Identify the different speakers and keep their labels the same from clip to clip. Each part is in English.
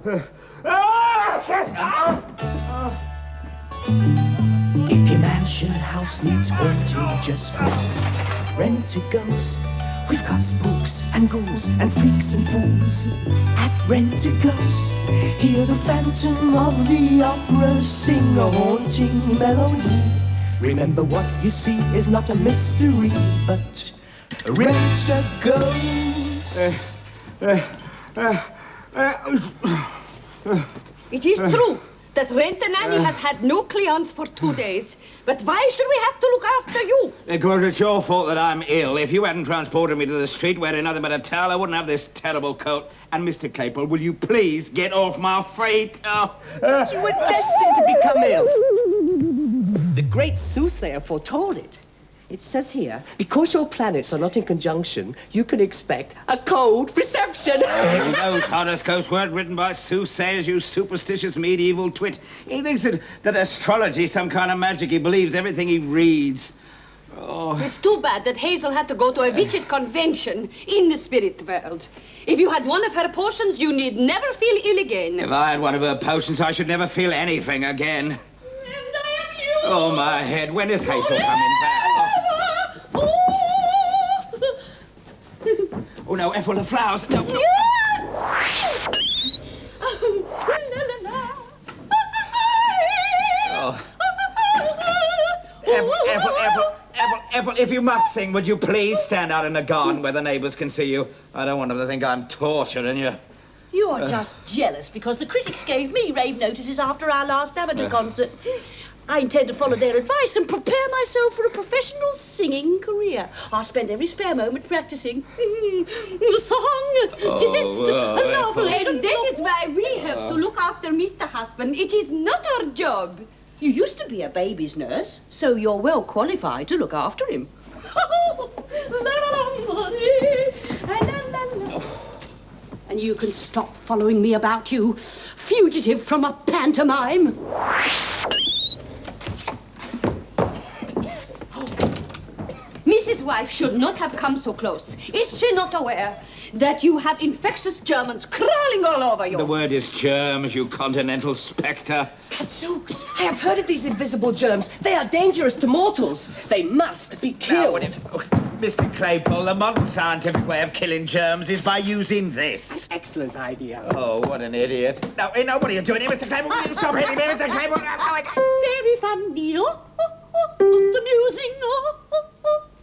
Speaker 1: If your mansion house needs haunting, just call Rentaghost. We've got spooks and ghouls and freaks and fools at Rentaghost. Hear the Phantom of the Opera sing a haunting melody. Remember, what you see is not a mystery, but Rentaghost.
Speaker 2: It is true that Rent-A-Nanny has had no clients for 2 days. But why should we have to look after you?
Speaker 3: Because it's your fault that I'm ill. If you hadn't transported me to the street wearing nothing but a towel, I wouldn't have this terrible coat. And Mr. Claypole, will you please get off my feet?
Speaker 4: But you were destined to become ill. The great soothsayer foretold it. It says here, because your planets are not in conjunction, you can expect a cold reception.
Speaker 3: Those horoscopes weren't written by soothsayers, you superstitious medieval twit. He thinks that astrology is some kind of magic. He believes everything he reads. Oh.
Speaker 2: It's too bad that Hazel had to go to a witches' convention in the spirit world. If you had one of her potions, you need never feel ill again.
Speaker 3: If I had one of her potions, I should never feel anything again.
Speaker 2: And I am you!
Speaker 3: Oh, my head. When is Hazel coming back? Oh, no, Ethel, the flowers. No, no. Oh. Ethel, if you must sing, would you please stand out in the garden where the neighbours can see you? I don't want them to think I'm torturing you.
Speaker 5: You're just jealous because the critics gave me rave notices after our last amateur concert. I intend to follow their advice and prepare myself for a professional singing career. I'll spend every spare moment practicing. Song, jest, love.
Speaker 2: And that is why we have to look after Mr. Husband. It is not our job.
Speaker 5: You used to be a baby's nurse, so you're well qualified to look after him. And you can stop following me about, you fugitive from a pantomime.
Speaker 2: Mrs. Wife should not have come so close. Is she not aware that you have infectious Germans crawling all over you?
Speaker 3: The word is germs, you continental spectre.
Speaker 4: Gadzooks, I have heard of these invisible germs. They are dangerous to mortals. They must be killed.
Speaker 3: Mr. Claypole, the modern scientific way of killing germs is by using this.
Speaker 4: Excellent idea.
Speaker 3: Oh, what an idiot. No, what are you doing here, Mr. Claypole? Will you stop hitting me, Mr. Claypole?
Speaker 5: Very funny, most amusing,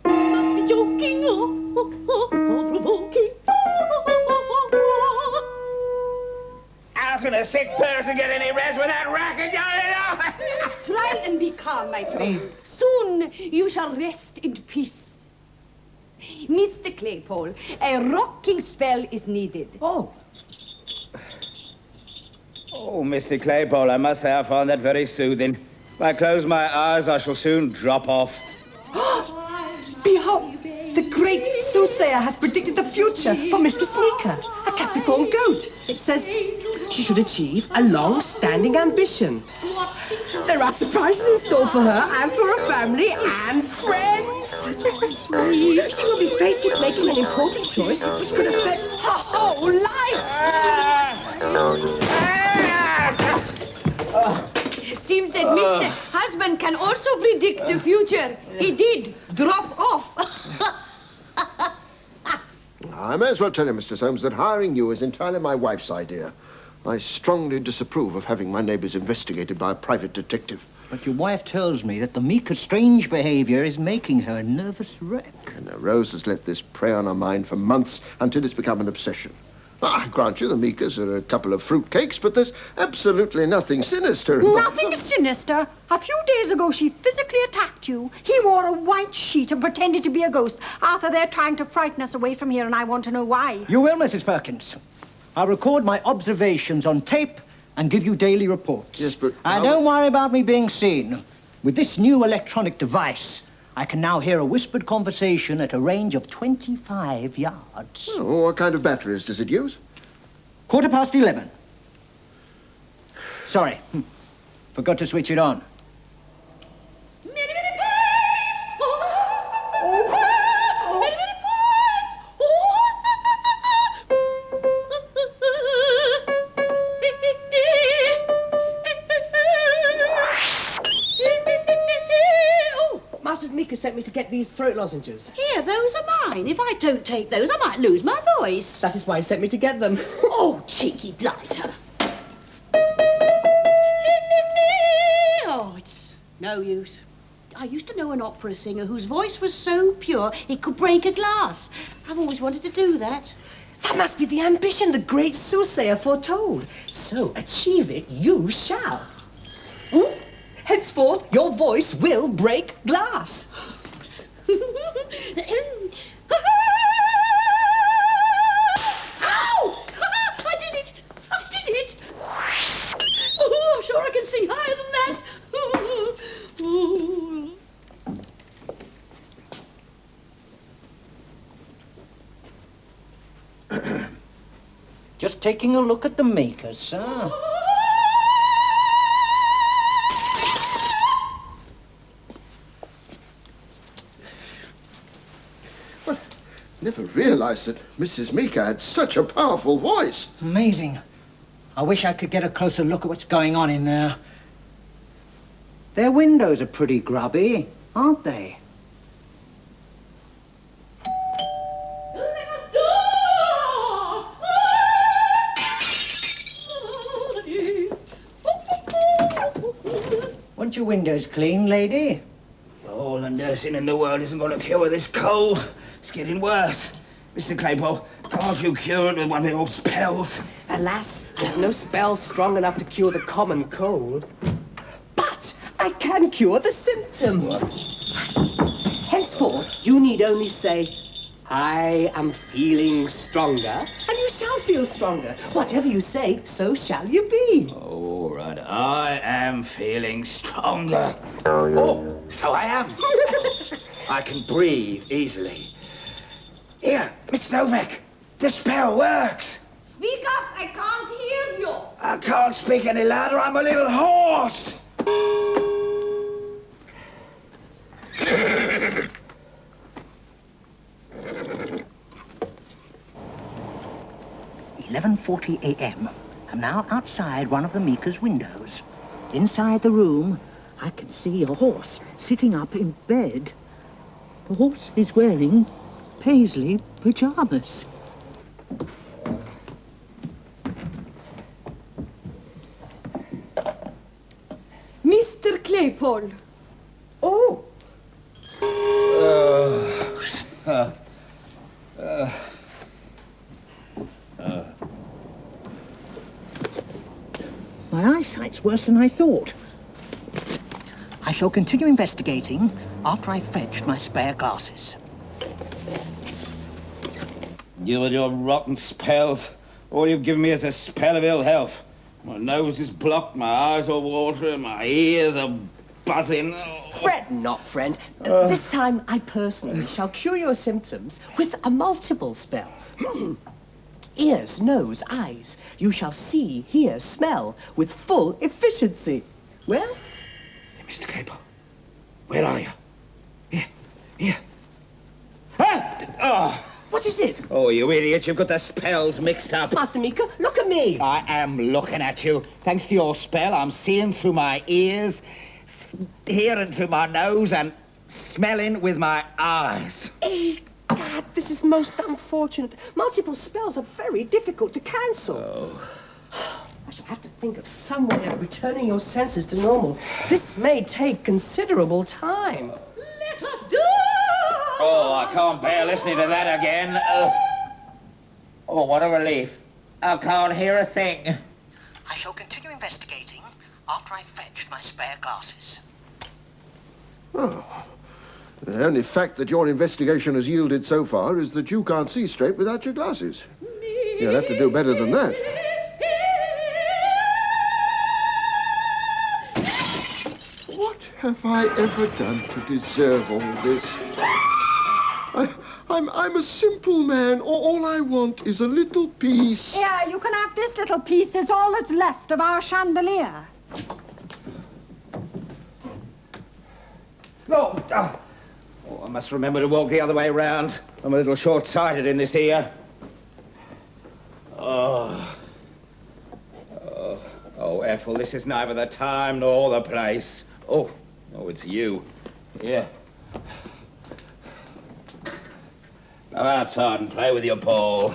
Speaker 5: must be joking, provoking.
Speaker 3: How can a sick person get any rest without racket going on?
Speaker 2: Try and be calm, my friend. Soon you shall rest in peace. Mr. Claypole, a rocking spell is needed.
Speaker 4: Oh.
Speaker 3: Oh, Mr. Claypole, I must say I find that very soothing. If I close my eyes, I shall soon drop off.
Speaker 4: Behold, the great soothsayer has predicted the future for Mistress Meaker, a Capricorn goat. It says she should achieve a long-standing ambition. There are surprises in store for her and for her family and friends. She will be faced with making an important choice which could affect her whole life.
Speaker 2: It seems that Mr. Husband can also predict the future. He did drop off.
Speaker 6: I may as well tell you, Mr. Soames, that hiring you is entirely my wife's idea. I strongly disapprove of having my neighbours investigated by a private detective.
Speaker 7: But your wife tells me that the Meaker's strange behaviour is making her a nervous wreck.
Speaker 6: And Rose has let this prey on her mind for months until it's become an obsession. I grant you the Meakers are a couple of fruitcakes, but there's absolutely nothing sinister about
Speaker 8: Nothing sinister. A few days ago, she physically attacked you. He wore a white sheet and pretended to be a ghost. Arthur, they're trying to frighten us away from here, and I want to know why.
Speaker 7: You will, Mrs. Perkins. I'll record my observations on tape and give you daily reports.
Speaker 6: Yes, but...
Speaker 7: Don't worry about me being seen. With this new electronic device, I can now hear a whispered conversation at a range of 25 yards.
Speaker 6: Oh, what kind of batteries does it use?
Speaker 7: 11:15. Sorry. Forgot to switch it on.
Speaker 4: sent me to get these throat lozenges.
Speaker 5: Here, those are mine. If I don't take those, I might lose my voice.
Speaker 4: That is why he sent me to get them.
Speaker 5: Oh, cheeky blighter. Oh, it's no use. I used to know an opera singer whose voice was so pure it could break a glass. I've always wanted to do that.
Speaker 4: That must be the ambition the great soothsayer foretold. So achieve it you shall. Henceforth, your voice will break glass.
Speaker 5: Ow! I did it! I did it! Oh, I'm sure I can sing higher than that.
Speaker 7: Just taking a look at the Meakers, sir.
Speaker 6: Never realized that Mrs. Meaker had such a powerful voice.
Speaker 7: Amazing. I wish I could get a closer look at what's going on in there. Their windows are pretty grubby, aren't they? Want your windows clean, lady?
Speaker 3: All the nursing in the world isn't going to cure this cold. It's getting worse. Mr. Claypole, can't you cure it with one of your spells?
Speaker 4: Alas, I have no spell strong enough to cure the common cold. But I can cure the symptoms. Henceforth, you need only say, I am feeling stronger, and you shall feel stronger. Whatever you say, so shall you be.
Speaker 3: All right, I am feeling stronger. Oh, so I am. I can breathe easily. Here, Miss Novak, the spell works.
Speaker 2: Speak up, I can't hear you.
Speaker 3: I can't speak any louder, I'm a little hoarse.
Speaker 7: 11:40 a.m. I'm now outside one of the Meakers' windows. Inside the room, I can see a horse sitting up in bed. The horse is wearing paisley pajamas.
Speaker 2: Mr. Claypole.
Speaker 4: Oh!
Speaker 7: My eyesight's worse than I thought. I shall continue investigating after I've fetched my spare glasses.
Speaker 3: You and your rotten spells. All you've given me is a spell of ill health. My nose is blocked, my eyes are watering, my ears are buzzing.
Speaker 4: Fret not, friend. This time, I personally shall cure your symptoms with a multiple spell. Ears, nose, eyes. You shall see, hear, smell with full efficiency. Well?
Speaker 3: Hey, Mr. Claypole, where are you? Here. Ah! Oh!
Speaker 4: What is it?
Speaker 3: Oh, you idiot, you've got the spells mixed up.
Speaker 4: Master Meaker, look at me.
Speaker 3: I am looking at you. Thanks to your spell, I'm seeing through my ears, hearing through my nose, and smelling with my eyes.
Speaker 4: God, this is most unfortunate. Multiple spells are very difficult to cancel.
Speaker 3: Oh.
Speaker 4: I shall have to think of some way of returning your senses to normal. This may take considerable time.
Speaker 5: Let us do.
Speaker 3: Oh, I can't bear listening to that again. Oh, what a relief. I can't hear a thing.
Speaker 7: I shall continue investigating after I've fetched my spare glasses.
Speaker 6: Oh. The only fact that your investigation has yielded so far is that you can't see straight without your glasses. You'll have to do better than that. What have I ever done to deserve all this? I'm a simple man. All I want is a little piece.
Speaker 8: Yeah, you can have this little piece. It's all that's left of our chandelier.
Speaker 3: Oh, I must remember to walk the other way round. I'm a little short-sighted in this ear. Oh, Ethel, this is neither the time nor the place. Oh, it's you. Here. Come outside and play with your ball.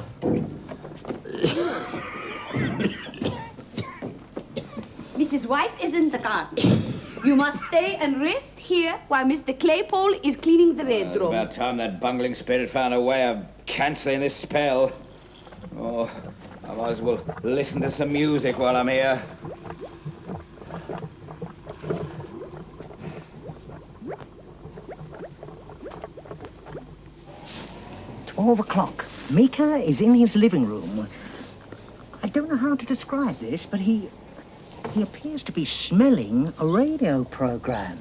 Speaker 2: Mrs. Wife is in the garden. You must stay and rest here while Mr. Claypole is cleaning the bedroom.
Speaker 3: It's about time that bungling spirit found a way of cancelling this spell. Oh, I might as well listen to some music while I'm here.
Speaker 7: 12 o'clock. Meaker is in his living room. I don't know how to describe this, but he appears to be smelling a radio program.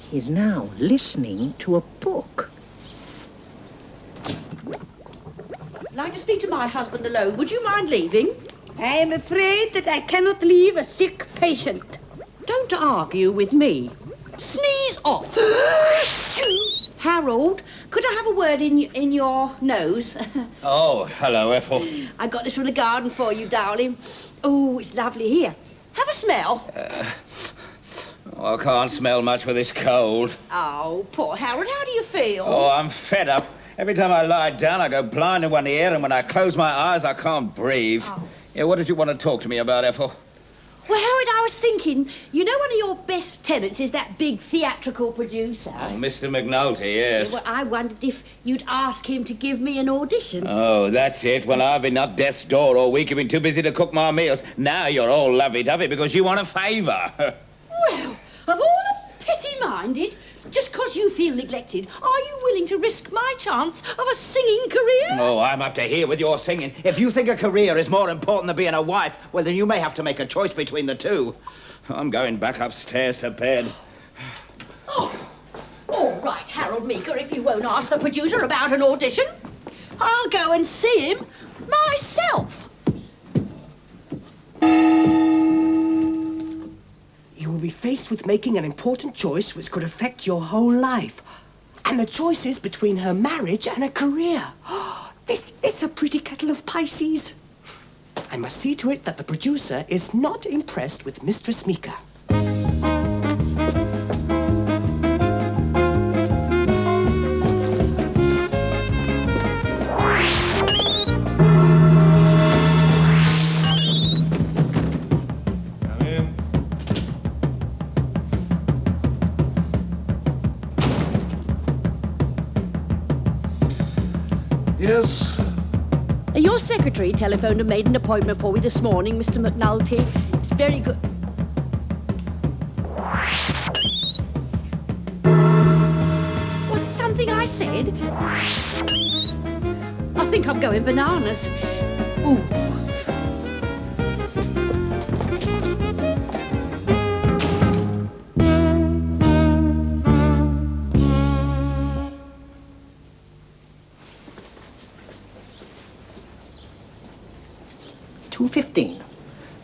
Speaker 7: He's now listening to a book.
Speaker 5: Like to speak to my husband alone. Would you mind leaving?
Speaker 2: I am afraid that I cannot leave a sick patient.
Speaker 5: Don't argue with me. Sneeze off. Harold, could I have a word in your nose?
Speaker 3: Oh, hello, Ethel.
Speaker 5: I got this from the garden for you, darling. Oh, it's lovely here. Have a smell.
Speaker 3: I can't smell much with this cold.
Speaker 5: Oh, poor Harold, how do you feel?
Speaker 3: Oh, I'm fed up. Every time I lie down, I go blind in one ear, and when I close my eyes, I can't breathe.
Speaker 5: Oh.
Speaker 3: Yeah, what did you want to talk to me about, Ethel?
Speaker 5: Well, Harold, I was thinking, you know one of your best tenants is that big theatrical producer?
Speaker 3: Oh, Mr. McNulty, yes.
Speaker 5: Well, I wondered if you'd ask him to give me an audition.
Speaker 3: Oh, that's it. Well, I've been at death's door all week. You've been too busy to cook my meals. Now you're all lovey-dovey because you want a favour.
Speaker 5: Well, of all the petty-minded, just 'cause you feel neglected, are you willing to risk my chance of a singing career?
Speaker 3: Oh, I'm up to here with your singing. If you think a career is more important than being a wife, well, then you may have to make a choice between the two. I'm going back upstairs to bed.
Speaker 5: Oh, all right, Harold Meaker, if you won't ask the producer about an audition, I'll go and see him myself.
Speaker 4: You will be faced with making an important choice which could affect your whole life. And the choice is between her marriage and a career. This is a pretty kettle of Pisces. I must see to it that the producer is not impressed with Mistress Meaker.
Speaker 9: Yes?
Speaker 5: Your secretary telephoned and made an appointment for me this morning, Mr. McNulty. It's very good. Was it something I said? I think I'm going bananas. Ooh.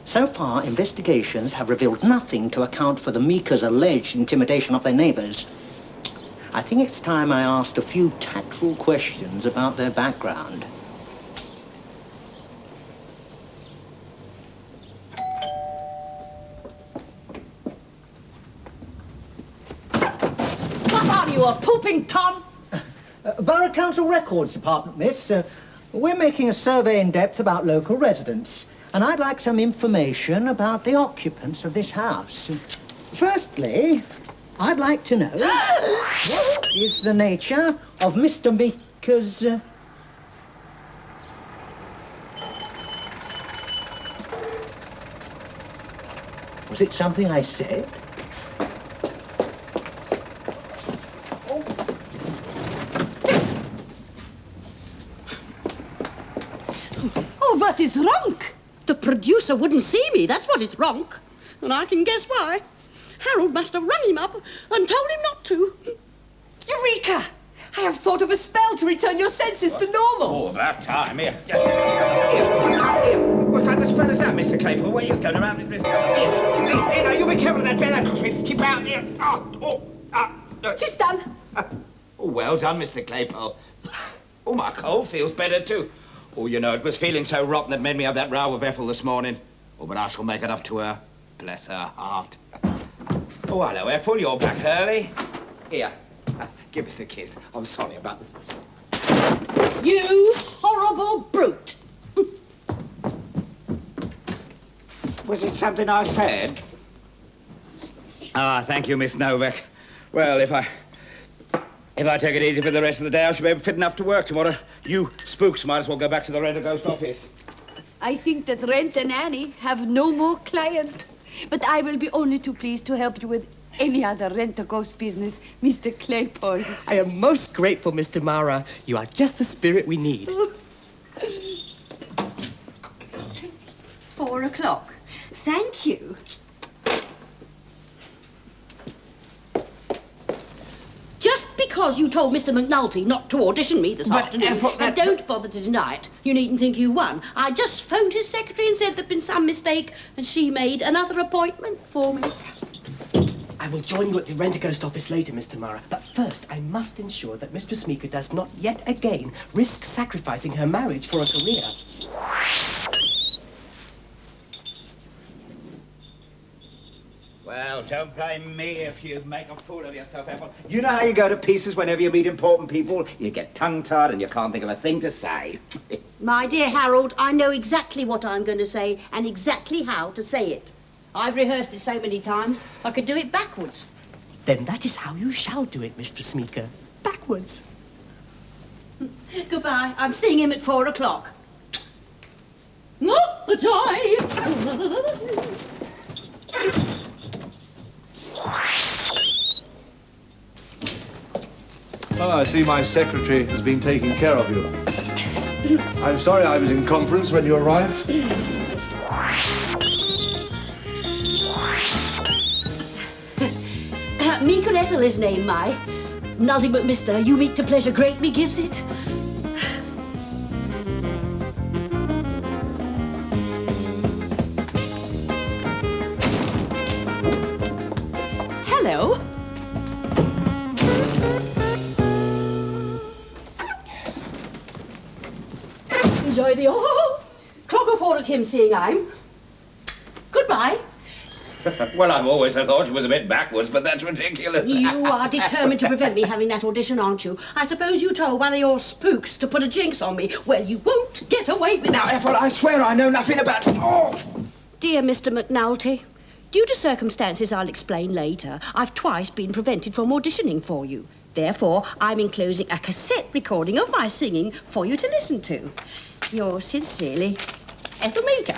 Speaker 7: So far, investigations have revealed nothing to account for the Meakers' alleged intimidation of their neighbours. I think it's time I asked a few tactful questions about their background.
Speaker 5: What are you, a pooping Tom?
Speaker 7: Borough Council Records Department, miss. We're making a survey in depth about local residents, and I'd like some information about the occupants of this house. Firstly, I'd like to know what is the nature of Mr. Meaker's... Was it something I said?
Speaker 2: Oh, what is wrong?
Speaker 5: The producer wouldn't see me, that's what it's wrong. And I can guess why. Harold must have rung him up and told him not to.
Speaker 4: Eureka! I have thought of a spell to return your senses to normal.
Speaker 3: Oh, about time. Here. What kind of spell is that, Mr. Claypool? Where are you going around? Here, now, you be careful of that bed. That'll cost me 50 pounds. Here.
Speaker 4: It's done.
Speaker 3: Oh, well done, Mr. Claypool. Oh, my cold feels better, too. Oh, you know, it was feeling so rotten that made me have that row with Ethel this morning. Oh, but I shall make it up to her. bless her heart. Oh, hello, Ethel, you're back early. Here, give us a kiss. I'm sorry about this.
Speaker 5: You horrible brute!
Speaker 3: Was it something I said? Ah, thank you, Miss Novak. Well, if I take it easy for the rest of the day, I shall be fit enough to work tomorrow. You spooks might as well go back to the Rentaghost office.
Speaker 2: I think that Rent and Annie have no more clients. But I will be only too pleased to help you with any other Rentaghost business, Mr. Claypole.
Speaker 4: I am most grateful, Mr. Mara. You are just the spirit we need.
Speaker 5: 4 o'clock. Thank you. Just because you told Mr. McNulty not to audition me this afternoon, and don't bother to deny it, you needn't think you won. I just phoned his secretary and said there'd been some mistake, and she made another appointment for me.
Speaker 4: I will join you at the Rentaghost office later, Mr. Mara. But first, I must ensure that Mistress Meaker does not yet again risk sacrificing her marriage for a career.
Speaker 3: Well, don't blame me if you make a fool of yourself, Ethel. You know how you go to pieces whenever you meet important people? You get tongue-tied and you can't think of a thing to say.
Speaker 5: My dear Harold, I know exactly what I'm going to say and exactly how to say it. I've rehearsed it so many times, I could do it backwards.
Speaker 4: Then that is how you shall do it, Mistress Meaker. Backwards.
Speaker 5: Goodbye. I'm seeing him at 4 o'clock. Not the time!
Speaker 9: Oh, I see my secretary has been taking care of you. I'm sorry I was in conference when you arrived.
Speaker 5: Meaker Ethel is name, my. Nothing but Mr. You meet to pleasure great me gives it. Hello. Enjoy the clock afforded him seeing I'm. Goodbye.
Speaker 3: Well, I've always thought it was a bit backwards, but that's ridiculous.
Speaker 5: You are determined to prevent me having that audition, aren't you? I suppose you told one of your spooks to put a jinx on me. Well, you won't get away with
Speaker 3: Now,
Speaker 5: that.
Speaker 3: Ethel, I swear I know nothing about... Oh!
Speaker 5: Dear Mr. McNulty, due to circumstances I'll explain later, I've twice been prevented from auditioning for you. Therefore, I'm enclosing a cassette recording of my singing for you to listen to. Yours sincerely, Ethel Meaker.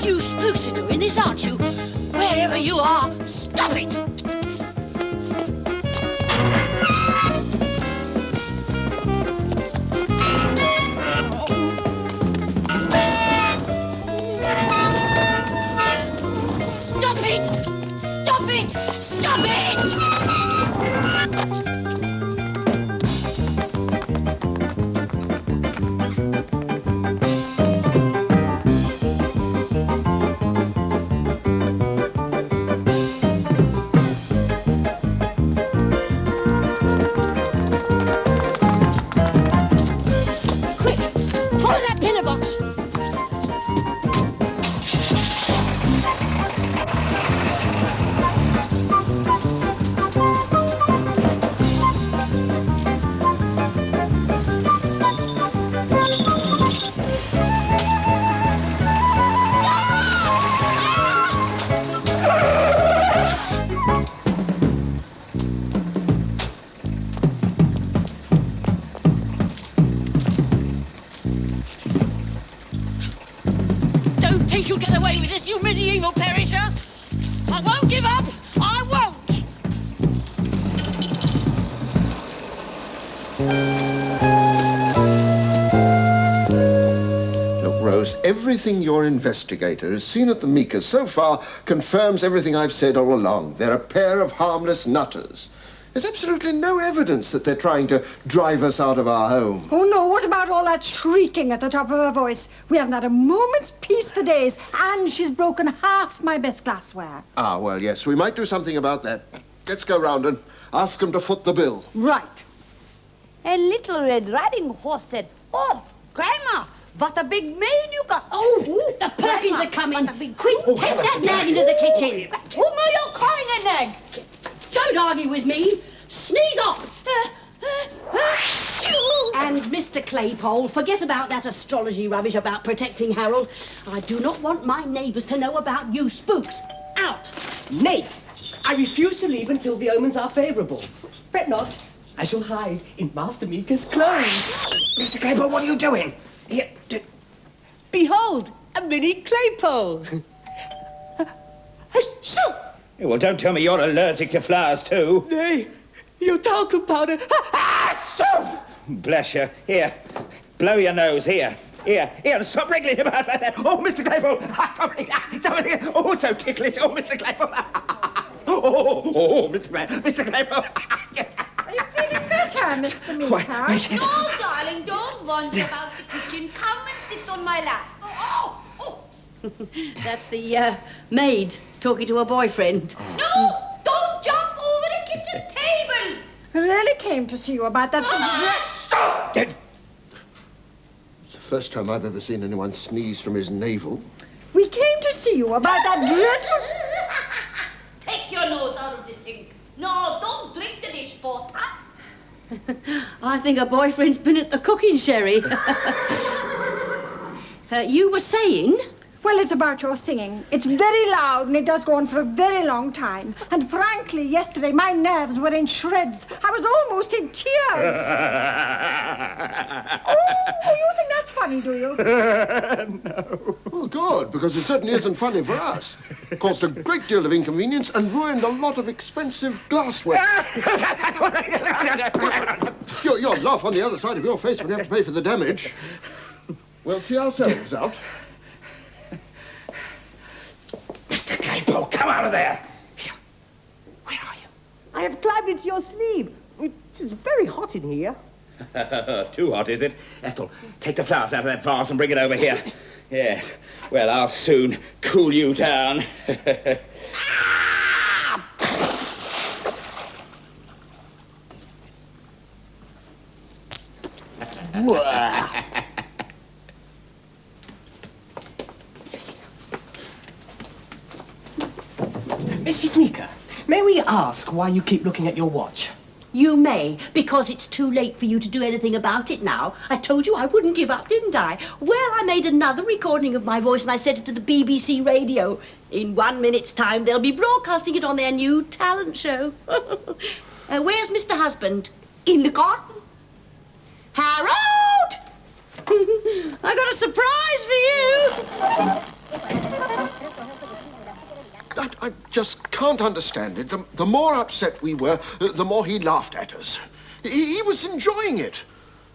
Speaker 5: You spooks are doing this, aren't you? Wherever you are, stop it! Stop it! Stop it! Stop it! Quick! Follow that pillar box! Don't think you'll get away with this, you medieval perisher! I won't give up! I won't!
Speaker 6: Look, Rose, everything your investigator has seen at the Meakers so far confirms everything I've said all along. They're a pair of harmless nutters. There's absolutely no evidence that they're trying to drive us out of our home.
Speaker 8: Oh, no, what about all that shrieking at the top of her voice? We haven't had a moment's peace for days, and she's broken half my best glassware.
Speaker 6: Ah, well, yes, we might do something about that. Let's go round and ask them to foot the bill.
Speaker 8: Right.
Speaker 2: A little Red Riding Horse said, "Oh, Grandma, what a big mane you got."
Speaker 5: Oh, the Perkins are coming. Quick, take that nag into the kitchen.
Speaker 2: Whom are you calling a nag?
Speaker 5: Don't argue with me. Sneeze off. And Mr. Claypole, forget about that astrology rubbish about protecting Harold. I do not want my neighbours to know about you spooks. Out.
Speaker 4: Nay, I refuse to leave until the omens are favourable. Fret not. I shall hide in Master Meaker's clothes.
Speaker 3: Mr. Claypole, what are you doing? Here,
Speaker 4: Behold, a mini Claypole. Shoo!
Speaker 3: well, don't tell me you're allergic to flowers, too.
Speaker 4: Nay, your talcum powder.
Speaker 3: Bless you. Here, blow your nose. Here, and stop wriggling about like that. Oh, Mr. Claypole. Somebody. Oh, so ticklish. Oh, Mr. Claypole. Mr. Claypole.
Speaker 8: Are you feeling better, Mr. Meaker?
Speaker 2: No, darling, don't wander about the kitchen. Come and sit on my lap. Oh.
Speaker 5: That's the maid talking to her boyfriend.
Speaker 2: No, don't jump over the kitchen table.
Speaker 8: I really came to see you about that
Speaker 6: It's the first time I've ever seen anyone sneeze from his navel.
Speaker 8: We came to see you about that dreadful...
Speaker 2: Take your nose out of the sink. No, don't drink the dishwater.
Speaker 5: I think her boyfriend's been at the cooking sherry. You were saying?
Speaker 8: Well, it's about your singing. It's very loud and it does go on for a very long time. And frankly, yesterday my nerves were in shreds. I was almost in tears. Oh, you think that's funny, do you?
Speaker 6: No. Well, good, because it certainly isn't funny for us. Caused a great deal of inconvenience and ruined a lot of expensive glassware. Your laugh on the other side of your face when you have to pay for the damage. We'll see ourselves out.
Speaker 3: Mr. Claypole, come out of there. Here. Where are you?
Speaker 4: I have climbed into your sleeve. It is very hot in here.
Speaker 3: Too hot, is it? Ethel, take the flowers out of that vase and bring it over here. Yes. Well, I'll soon cool you down.
Speaker 4: Mrs. Meaker, may we ask why you keep looking at your watch?
Speaker 5: You may, because it's too late for you to do anything about it now. I told you I wouldn't give up, didn't I? Well, I made another recording of my voice and I sent it to the BBC radio. In 1 minute's time, they'll be broadcasting it on their new talent show. Where's Mr. Husband?
Speaker 2: In the garden.
Speaker 5: Harold! I got a surprise for you!
Speaker 6: I just can't understand it. The more upset we were, the more he laughed at us. He was enjoying it.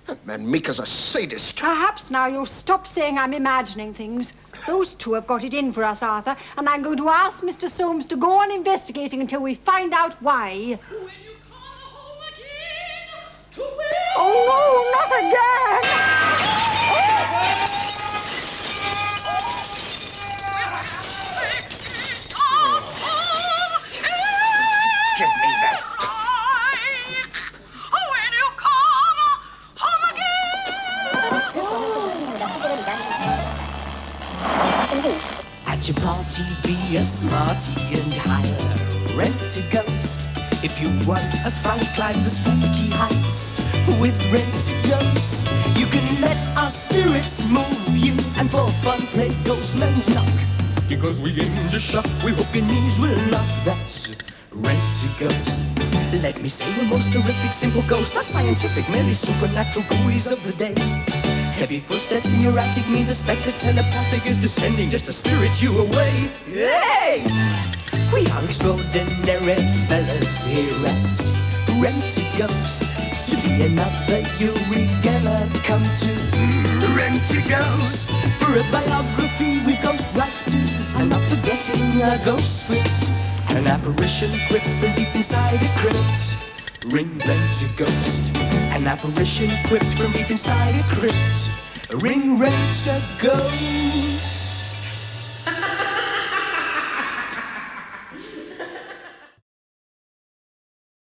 Speaker 6: That man Meaker's a sadist.
Speaker 8: Perhaps now you'll stop saying I'm imagining things. Those two have got it in for us, Arthur, and I'm going to ask Mr. Soames to go on investigating until we find out why.
Speaker 5: When you come home again, to where...
Speaker 8: Oh, no, not again!
Speaker 3: Give me that.
Speaker 5: When you come home again.
Speaker 1: At your party, be a smarty and hire Rentaghost. If you want a fright, climb the spooky heights with Rentaghost. You can let our spirits move you and for fun play Ghostman's Knock. Because we aim to shock, we hope your knees will knock. That's Rentaghost. Let me say the most horrific simple ghost, not scientific, merely supernatural buoys of the day. Heavy footsteps in your attic means a spectre telepathic is descending just to spirit you away. Hey! We are extraordinary fellas here at Rentaghost. To be another Yuri Geller, come to Rentaghost. For a biography with ghost writers, I'm not forgetting a ghost script. An apparition crypt from deep inside a crypt. Ring rent a ghost, an apparition equipped from deep inside a crypt. Ring rent a ghost.